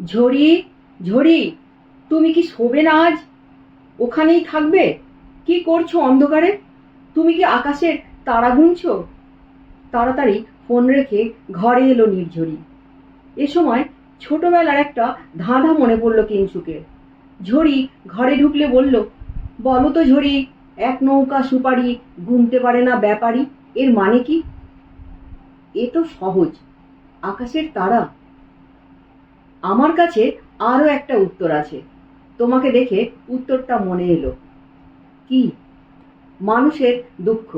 ঝড়ি, ঝড়ি, তুমি কি শোবে না আজ? ওখানেই থাকবে? কি করছো অন্ধকারে? তুমি কি আকাশের তারা গুনছো? তাড়াতাড়ি ফোন রেখে ঘরে এলো নির্ঝরি। এ সময় ছোটবেলার একটা ধাঁধা মনে পড়ল কিংসুকে। ঝড়ি ঘরে ঢুকলে বলল, বলো তো ঝড়ি, এক নৌকা সুপারি গুনতে পারে না ব্যাপারী, এর মানে কি? এ তো সহজ, আকাশের তারা। আমার কাছে আরো একটা উত্তর আছে, তোমাকে দেখে উত্তরটা মনে এলো। কি? মানুষের দুঃখ,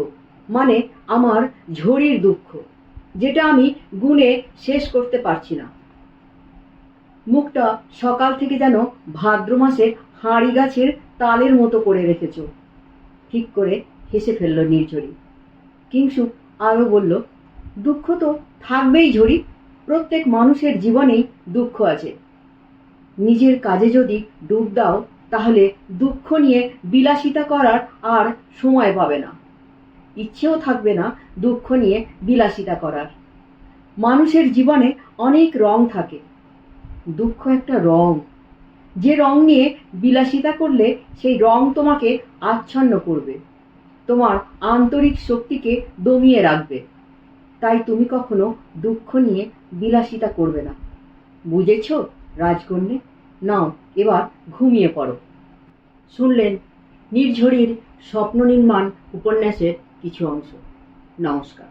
মানে আমার ঝড়ির দুঃখ, যেটা আমি গুণে শেষ করতে পারছি না। মুখটা সকাল থেকে যেন ভাদ্র মাসের হাঁড়ি গাছের তালের মতো করে রেখেছ। ঠিক করে হেসে ফেলল নির্ঝরি। কিংসুক আরো বলল, দুঃখ তো থাকবেই ঝড়ি, প্রত্যেক মানুষের জীবনেই দুঃখ আছে। নিজের কাজে যদি ডুব দাও তাহলে দুঃখ নিয়ে বিলাসিতা করার আর সময় পাবে না, ইচ্ছেও থাকবে না দুঃখ নিয়ে বিলাসিতা করার। মানুষের জীবনে অনেক রং থাকে, দুঃখ একটা রং, যে রং নিয়ে বিলাসিতা করলে সেই রং তোমাকে আচ্ছন্ন করবে, তোমার আন্তরিক শক্তিকে দমিয়ে রাখবে। তাই তুমি কখনো দুঃখ নিয়ে বিলাসিতা করবে না, বুঝেছ রাজকন্যে? নাও এবার ঘুমিয়ে পড়ো। শুনলেন নির্ঝরির স্বপ্ন নির্মাণ উপন্যাসের কিছু অংশ। নমস্কার।